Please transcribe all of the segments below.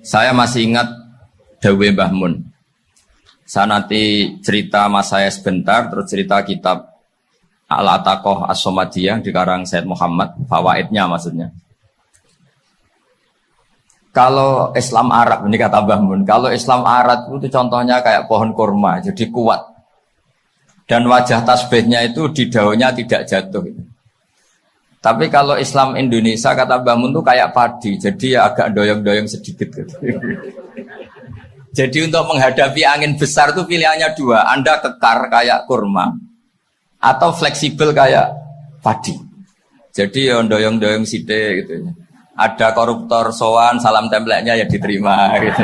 Saya masih ingat Dawe Mbah Mun. Saya nanti cerita mas saya sebentar, terus cerita kitab Al-Ataqah As-Somadiyah dikarang Said Muhammad, fawaidnya maksudnya. Kalau Islam Arab, ini kata Mbah Mun, kalau Islam Arab itu contohnya kayak pohon kurma, jadi kuat. Dan wajah tasbihnya itu di daunnya tidak jatuh. Tapi kalau Islam Indonesia, kata Mbah Mun itu kayak padi, jadi ya agak doyong-doyong sedikit. Gitu. Jadi untuk menghadapi angin besar itu pilihannya dua. Anda kekar kayak kurma atau fleksibel kayak padi. Jadi ya doyong-doyong sithik gitu. Ada koruptor sowan, salam templeknya ya diterima gitu.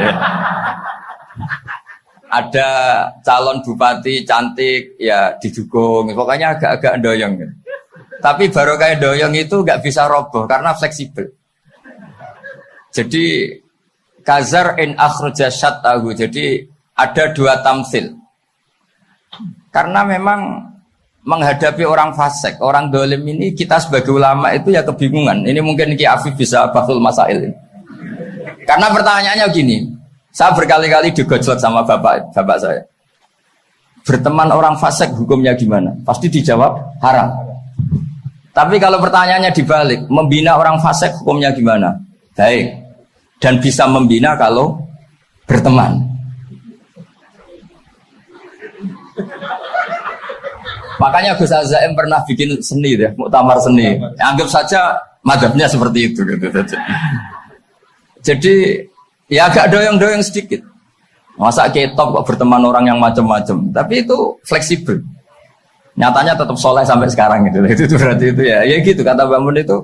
Ada calon bupati cantik ya didukung. Pokoknya agak-agak doyong gitu. Tapi baru kayak doyong itu nggak bisa roboh karena fleksibel. Jadi Kazar in akhraja syattahu. Jadi ada dua tamsil. Karena memang menghadapi orang fasik, orang dolim ini kita sebagai ulama itu ya kebingungan. Ini mungkin Ki Afif bisa bahul masail ini. Karena pertanyaannya gini, saya berkali-kali digojlok sama bapak saya. Berteman orang fasik hukumnya gimana? Pasti dijawab haram. Tapi kalau pertanyaannya dibalik, membina orang fasik hukumnya gimana? Baik. Dan bisa membina kalau berteman. Makanya Gus Azaim pernah bikin seni deh, muktamar seni. Anggap saja mazhabnya seperti itu gitu. Jadi ya agak doyong-doyong sedikit. Masa ketop kok berteman orang yang macam-macam. Tapi itu fleksibel. Nyatanya tetap soleh sampai sekarang gitu. Itu berarti itu ya gitu kata Mbah Mun itu.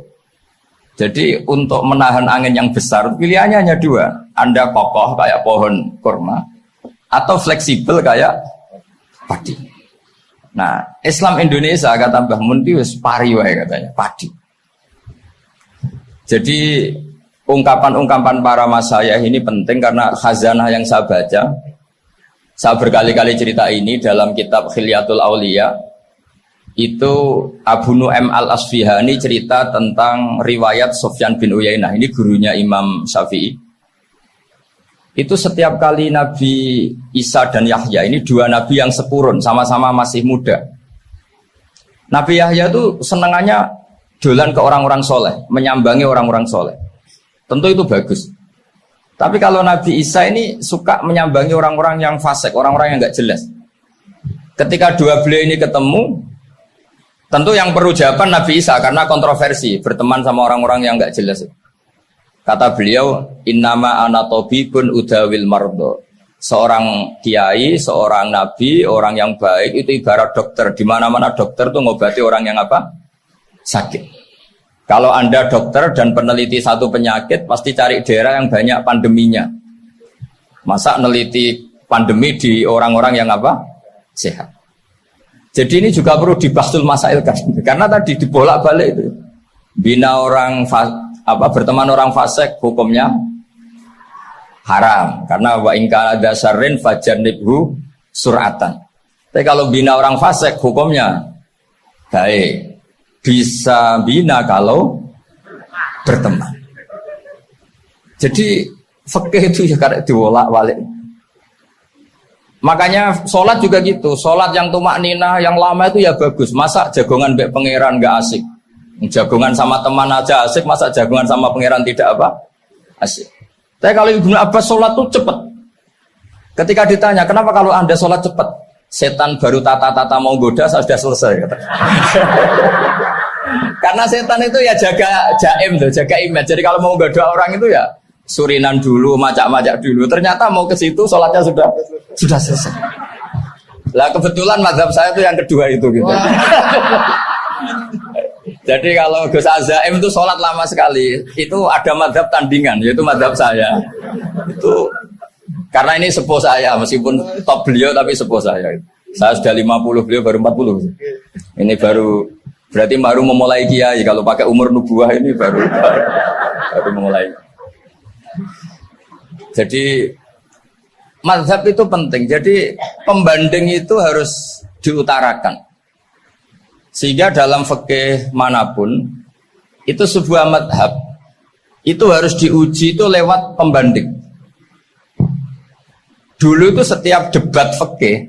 Jadi untuk menahan angin yang besar pilihannya hanya dua. Anda kokoh kayak pohon kurma atau fleksibel kayak padi. Nah, Islam Indonesia kata Mbah Mun itu pari wae katanya, padi. Jadi ungkapan-ungkapan para masayikh ini penting karena khazanah yang saya baca. Saya berkali-kali cerita ini dalam kitab Khilyatul Auliya. Itu Abu Nu'aim Al-Asfihani cerita tentang riwayat Sufyan bin Uyainah. Ini gurunya Imam Syafi'i. Itu setiap kali Nabi Isa dan Yahya, ini dua nabi yang sepurun, sama-sama masih muda. Nabi Yahya itu senangannya dolan ke orang-orang soleh, menyambangi orang-orang soleh. Tentu itu bagus. Tapi kalau Nabi Isa ini suka menyambangi orang-orang yang fasik, orang-orang yang gak jelas. Ketika dua beliau ini ketemu, tentu yang perlu jawaban Nabi Isa karena kontroversi berteman sama orang-orang yang nggak jelas. Kata beliau, innama ana tabibun udawil mardo. Seorang kiai, seorang nabi, orang yang baik itu ibarat dokter. Di mana-mana dokter tuh ngobati orang yang apa? Sakit. Kalau Anda dokter dan peneliti satu penyakit, pasti cari daerah yang banyak pandeminya. Masa neliti pandemi di orang-orang yang apa? Sehat. Jadi ini juga perlu dibahsul masail kan? Karena tadi dibolak-balik itu. Bina orang berteman orang fasik hukumnya haram karena wa in kana dasarrin fajanibhu suratan. Tapi kalau bina orang fasik hukumnya baik. Bisa bina kalau berteman. Jadi fikih itu ya karena dibolak-balik. Makanya sholat juga gitu. Sholat yang tumak nina yang lama itu ya bagus. Masa jagongan mbek pangeran gak asik. Jagongan sama teman aja asik. Masa jagongan sama pangeran tidak apa? Asik. Tapi kalau Ibnu Abbas sholat itu cepat. Ketika ditanya kenapa kalau Anda sholat cepat? Setan baru tata-tata mau goda saya sudah selesai kata. Karena setan itu ya jaga jaim tuh, jaga image. Jadi kalau mau goda orang itu ya surinan dulu, macak-macak dulu. Ternyata mau ke situ sholatnya sudah selesai. Lah kebetulan mazhab saya itu yang kedua itu gitu. Jadi kalau Gus Azaim itu sholat lama sekali. Itu ada mazhab tandingan, yaitu mazhab saya. Itu karena ini sepuh saya, meskipun top beliau tapi sepuh saya. Saya sudah 50, beliau baru 40. Ini berarti baru memulai kiai. Kalau pakai umur nubuah ini baru memulai. Jadi mazhab itu penting. Jadi pembanding itu harus diutarakan. Sehingga dalam fikih manapun itu sebuah mazhab itu harus diuji itu lewat pembanding. Dulu itu setiap debat fikih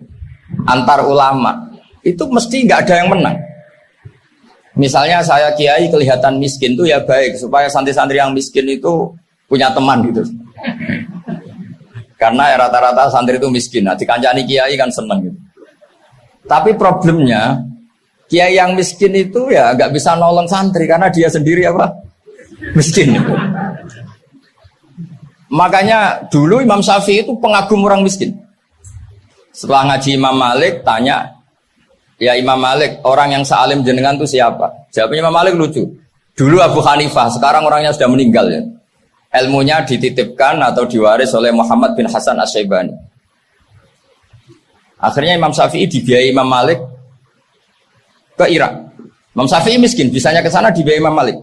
antar ulama itu mesti nggak ada yang menang. Misalnya saya kiai kelihatan miskin tuh ya baik supaya santri-santri yang miskin itu punya teman gitu. Karena rata-rata santri itu miskin. Nah, dikancani kiai kan seneng gitu. Tapi problemnya kiai yang miskin itu ya nggak bisa nolong santri karena dia sendiri apa? Miskin. Makanya dulu Imam Syafi'i itu pengagum orang miskin. Setelah ngaji Imam Malik tanya, ya Imam Malik, orang yang sealim jenengan itu siapa? Jawabnya Imam Malik lucu. Dulu Abu Hanifah, sekarang orangnya sudah meninggal ya. Ilmunya dititipkan atau diwaris oleh Muhammad bin Hasan Asy-Syaibani. Akhirnya Imam Syafi'i dibiayai Imam Malik ke Irak. Imam Syafi'i miskin, bisanya ke sana dibiayai Imam Malik.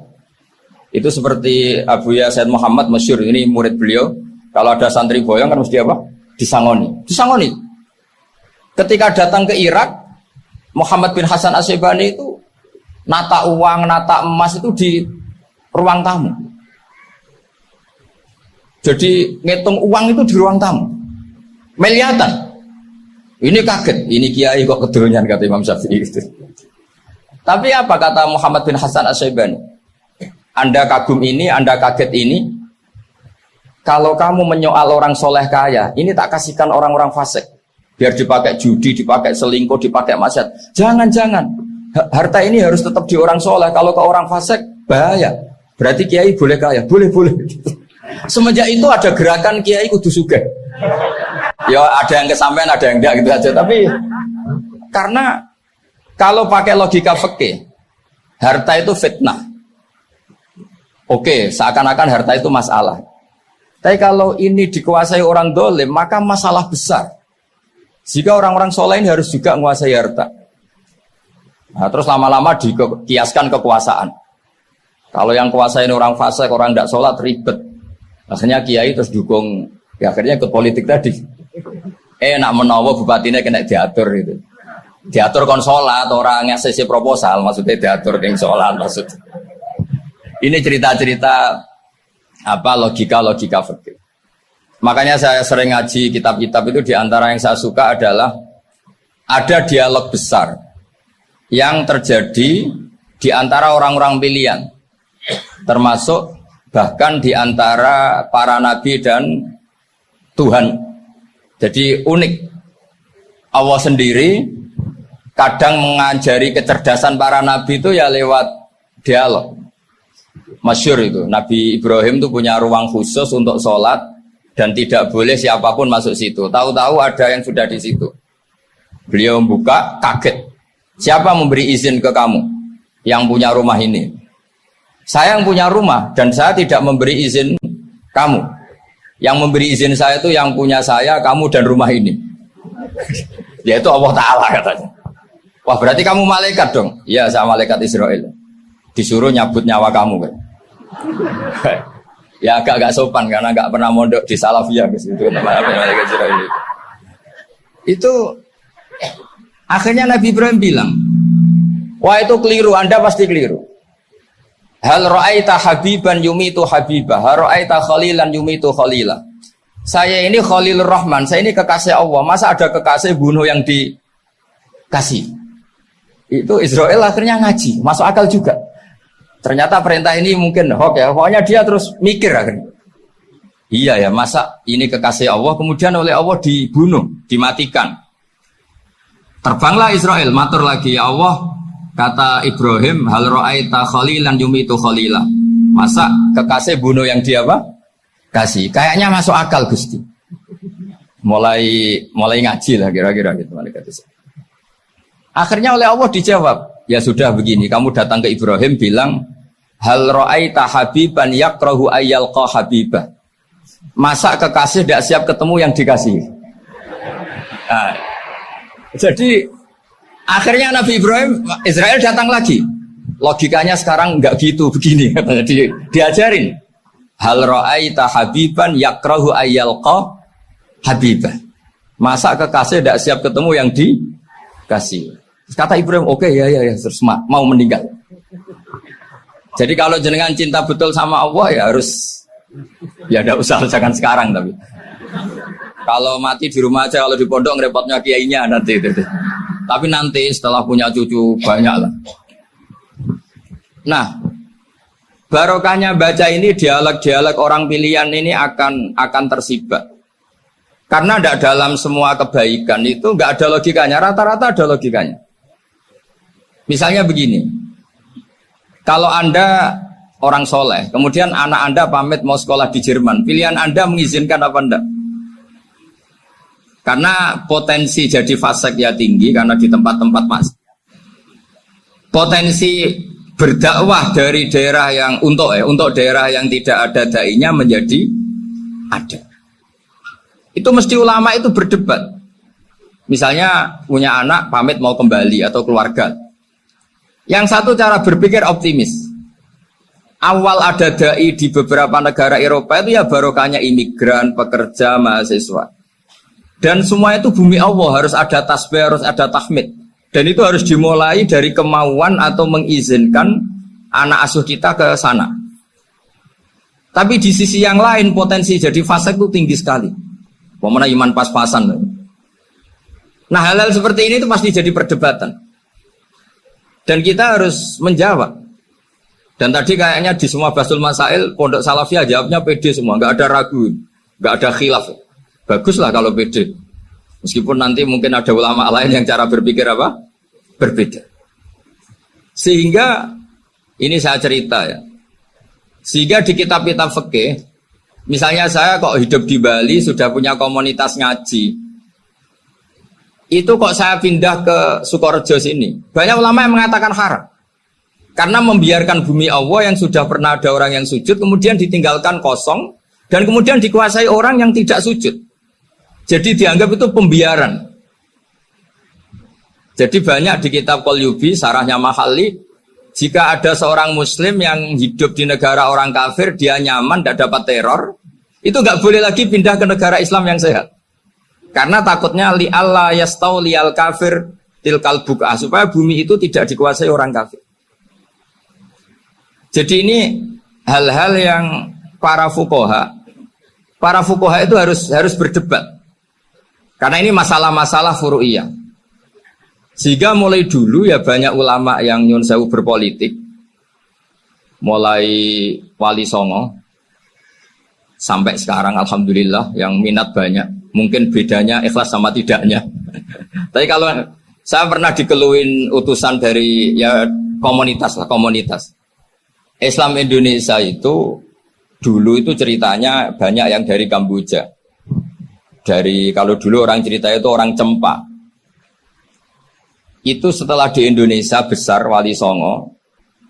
Itu seperti Abu Ya Said Muhammad masyhur, ini murid beliau. Kalau ada santri boyong kan mesti apa? Disangoni. Disangoni. Ketika datang ke Irak, Muhammad bin Hasan Asy-Syaibani itu nata uang, nata emas itu di ruang tamu. Jadi ngitung uang itu di ruang tamu. Miliatan. Ini kaget, ini kiai kok kedonyan kata Imam Syafi'i itu. Tapi apa kata Muhammad bin Hasan Asy-Syaibani? Anda kagum ini, Anda kaget ini. Kalau kamu menyoal orang soleh kaya, ini tak kasihkan orang-orang fasik. Biar dipakai judi, dipakai selingkuh, dipakai maksiat. Jangan-jangan. Harta ini harus tetap di orang soleh. Kalau ke orang fasik, bahaya. Berarti kiai boleh kaya? Boleh-boleh. Semenjak itu ada gerakan kiai kudu sugih. Ya ada yang kesampaian, ada yang enggak gitu aja. Tapi karena kalau pakai logika fikih, harta itu fitnah. Oke, seakan-akan harta itu masalah. Tapi kalau ini dikuasai orang dolim, maka masalah besar. Jika orang-orang soleh ini harus juga menguasai harta. Nah, terus lama-lama dikiaskan kekuasaan. Kalau yang kuasain orang fasik, orang tidak sholat, ribet. Akhirnya kiai terus dukung, ya akhirnya ikut politik tadi. Nak menawa bupatinya kena diatur itu. Diatur kon sholat, orang yang sesi proposal, maksudnya diatur yang sholat maksudnya. Ini cerita-cerita apa logika-logika fikih. Makanya saya sering ngaji kitab-kitab itu, diantara yang saya suka adalah ada dialog besar yang terjadi di antara orang-orang pilihan, termasuk bahkan di antara para nabi dan Tuhan. Jadi unik. Allah sendiri kadang mengajari kecerdasan para nabi itu ya lewat dialog. Masyhur itu, Nabi Ibrahim itu punya ruang khusus untuk sholat dan tidak boleh siapapun masuk situ. Tahu-tahu ada yang sudah di situ. Beliau membuka, kaget. Siapa memberi izin ke kamu yang punya rumah ini? Saya yang punya rumah dan saya tidak memberi izin kamu. Yang memberi izin saya itu yang punya saya, kamu dan rumah ini. Yaitu Allah Ta'ala katanya. Wah berarti kamu malaikat dong? Iya, saya malaikat Israel. Disuruh nyabut nyawa kamu kan? Ya agak sopan karena nggak pernah mondok di Salafiyah gitu. Itu akhirnya Nabi Ibrahim bilang, wah itu keliru, Anda pasti keliru. Hal ra'aita habiban yumitu habibah, hal ra'aita khalilan yumitu khalilah. Saya ini Khalilur Rahman, saya ini kekasih Allah. Masa ada kekasih bunuh yang dikasih? Itu Israel akhirnya ngaji, masuk akal juga. Ternyata perintah ini mungkin hoax ya. Pokoknya dia terus mikir akhirnya. Iya ya, masa ini kekasih Allah kemudian oleh Allah dibunuh, dimatikan. Terbanglah Israel, matur lagi, ya Allah, kata Ibrahim, hal ra'aita khalilan yumitu khalilah. Masa kekasih bunuh yang dia apa? Kasih. Kayaknya masuk akal Gusti. Mulai ngaji lah kira-kira gitu. Akhirnya oleh Allah dijawab, ya sudah begini, kamu datang ke Ibrahim bilang, hal ra'aita habiban yakrahu ayyalqa habibah. Masa kekasih tidak siap ketemu yang dikasih. Nah, jadi akhirnya Nabi Ibrahim, Israel datang lagi. Logikanya sekarang enggak gitu, begini katanya, diajarin. Hal ra'aita habiban yakrahu ayyalqa habibah. Masa kekasih tidak siap ketemu yang dikasih. Kata Ibrahim, oke, ya, terus mau meninggal. Jadi kalau jenengan cinta betul sama Allah ya harus, ya tidak usah jangan sekarang tapi. Kalau mati di rumah aja, kalau di pondok ngerepotnya kiainya nanti. Tapi nanti setelah punya cucu banyak lah. Nah, barokahnya baca ini dialog-dialog orang pilihan ini akan tersibak. Karena tidak dalam semua kebaikan itu nggak ada logikanya, rata-rata ada logikanya. Misalnya begini, kalau Anda orang soleh, kemudian anak Anda pamit mau sekolah di Jerman, pilihan Anda mengizinkan apa enggak? Karena potensi jadi fasik ya tinggi, karena di tempat-tempat potensi berdakwah dari daerah yang untuk daerah yang tidak ada dai-nya menjadi ada. Itu mesti ulama itu berdebat. Misalnya punya anak pamit mau kembali atau keluarga. Yang satu cara berpikir optimis. Awal ada dai di beberapa negara Eropa itu ya barokahnya imigran, pekerja, mahasiswa. Dan semua itu bumi Allah, harus ada tasbih, harus ada tahmid. Dan itu harus dimulai dari kemauan atau mengizinkan anak asuh kita ke sana. Tapi di sisi yang lain potensi jadi fasik itu tinggi sekali. Pemana iman pas-pasan. Nah hal-hal seperti ini itu pasti jadi perdebatan. Dan kita harus menjawab. Dan tadi kayaknya di semua Basul Masail, Pondok Salafiyah jawabnya pede semua, nggak ada ragu, nggak ada khilaf. Baguslah kalau pede. Meskipun nanti mungkin ada ulama lain yang cara berpikir apa? Berbeda. Sehingga ini saya cerita ya. Sehingga di kitab-kitab fikih, misalnya saya kok hidup di Bali sudah punya komunitas ngaji. Itu kok saya pindah ke Sukorejo sini. Banyak ulama yang mengatakan haram. Karena membiarkan bumi Allah yang sudah pernah ada orang yang sujud kemudian ditinggalkan kosong dan kemudian dikuasai orang yang tidak sujud. Jadi dianggap itu pembiaran. Jadi banyak di kitab Qalyubi, sarahnya Mahalli, jika ada seorang muslim yang hidup di negara orang kafir, dia nyaman, tidak dapat teror, itu nggak boleh lagi pindah ke negara Islam yang sehat. Karena takutnya li Allah yastau liyal kafir tilkal buk'ah, supaya bumi itu tidak dikuasai orang kafir. Jadi ini hal-hal yang para fuqaha itu harus berdebat. Karena ini masalah-masalah furu'iyah. Sehingga mulai dulu ya banyak ulama yang nyun sewu berpolitik. Mulai Wali Songo sampai sekarang alhamdulillah yang minat banyak. Mungkin bedanya ikhlas sama tidaknya. Tapi kalau saya pernah dikeluhin utusan dari ya komunitas. Islam Indonesia itu dulu itu ceritanya banyak yang dari Kamboja. Kalau dulu orang cerita itu orang Cempa. Itu setelah di Indonesia besar Wali Songo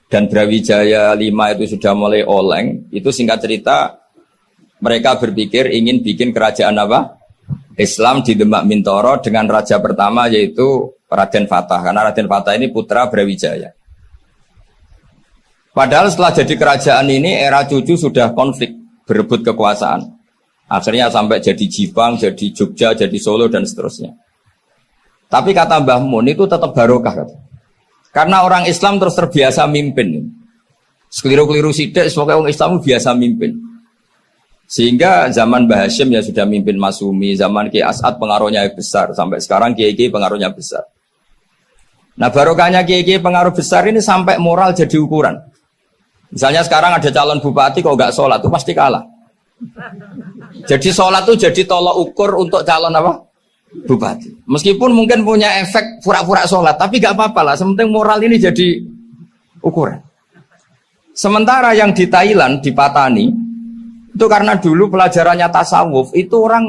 dan Brawijaya 5 itu sudah mulai oleng. Itu singkat cerita mereka berpikir ingin bikin kerajaan apa? Islam di Demak Mintoro dengan raja pertama yaitu Raden Fatah. Karena Raden Fatah ini putra Brawijaya. Padahal setelah jadi kerajaan ini era cucu sudah konflik berebut kekuasaan. Akhirnya sampai jadi Jipang, jadi Jogja, jadi Solo dan seterusnya. Tapi kata Mbah Mun itu tetap barokah. Karena orang Islam terus terbiasa mimpin. Sekeliru-keliru sidik, sebagai orang Islam biasa mimpin. Sehingga zaman Mbah Hashim ya sudah mimpin Masumi, zaman Ki As'ad pengaruhnya besar. Sampai sekarang Kiai pengaruhnya besar. Nah barokahnya Kiai pengaruh besar ini sampai moral jadi ukuran. Misalnya sekarang ada calon bupati kok nggak sholat, itu pasti kalah. Jadi sholat itu jadi tolak ukur untuk calon apa? Bupati. Meskipun mungkin punya efek pura-pura sholat, tapi nggak apa-apa lah. Sementing moral ini jadi ukuran. Sementara yang di Thailand, di Patani, itu karena dulu pelajarannya tasawuf, itu orang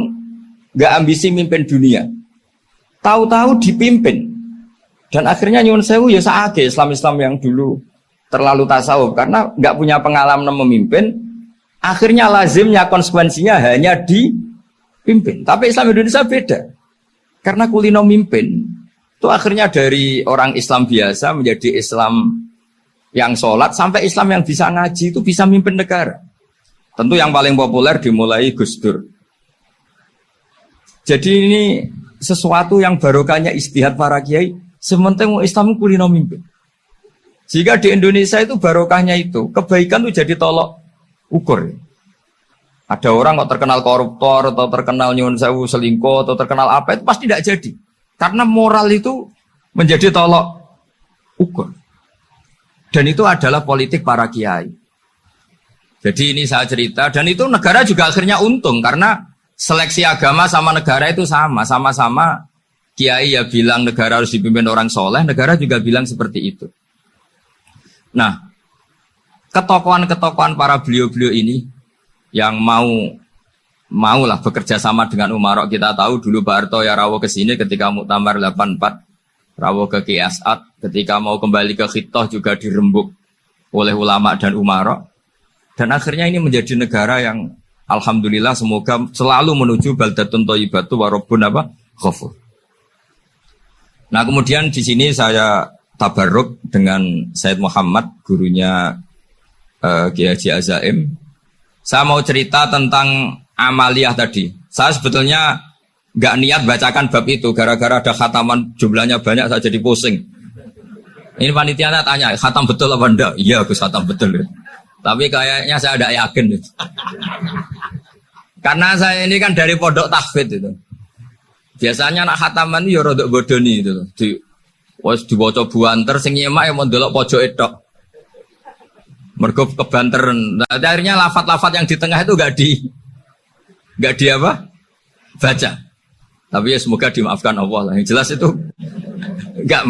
nggak ambisi mimpin dunia. Tahu-tahu dipimpin. Dan akhirnya nyuwun sewu ya saage Islam-Islam yang dulu terlalu tasawuf karena nggak punya pengalaman memimpin, akhirnya lazimnya konsekuensinya hanya dipimpin. Tapi Islam Indonesia beda, karena kulino mimpin itu akhirnya dari orang Islam biasa menjadi Islam yang sholat sampai Islam yang bisa ngaji itu bisa mimpin negara. Tentu yang paling populer dimulai Gus Dur. Jadi ini sesuatu yang barokahnya istihad para kiai. Sementing Islam kulino mimpin. Jika di Indonesia itu barokahnya itu, kebaikan itu jadi tolok ukur. Ada orang kok terkenal koruptor atau terkenal nyuwun sewu selingkuh atau terkenal apa itu pasti tidak jadi. Karena moral itu menjadi tolok ukur. Dan itu adalah politik para kiai. Jadi ini saya cerita dan itu negara juga akhirnya untung karena seleksi agama sama negara itu sama-sama kiai ya bilang negara harus dipimpin orang soleh, negara juga bilang seperti itu. Nah, ketokohan-ketokohan para beliau-beliau ini yang maulah bekerja sama dengan umarok. Kita tahu dulu Pak Harto ya rawuh ke sini ketika Muktamar 84, rawuh ke Ki As'ad, ketika mau kembali ke Khittah juga dirembuk oleh ulama dan umarok. Dan akhirnya ini menjadi negara yang alhamdulillah semoga selalu menuju baldatun thayyibatu wa rabbun ghafur. Nah, kemudian di sini saya tabarruk dengan Said Muhammad, gurunya Kiai Haji Azaim. Saya mau cerita tentang amaliyah tadi. Saya sebetulnya nggak niat bacakan bab itu, gara-gara ada khataman jumlahnya banyak saya jadi pusing. Ini panitianya tanya, khatam betul apa enggak? Iya, Gus, khatam betul. Tapi kayaknya saya tidak yakin. Karena saya ini kan dari pondok tahfidz itu. Biasanya anak khataman ya rodok bodoni itu. Dibaca buanter sing nyemak yang mendelok pojok tok. Mergo kebanteran. Nah, akhirnya lafat-lafat yang di tengah itu enggak di apa? Baca. Tapi ya semoga dimaafkan Allah lah. Yang jelas itu enggak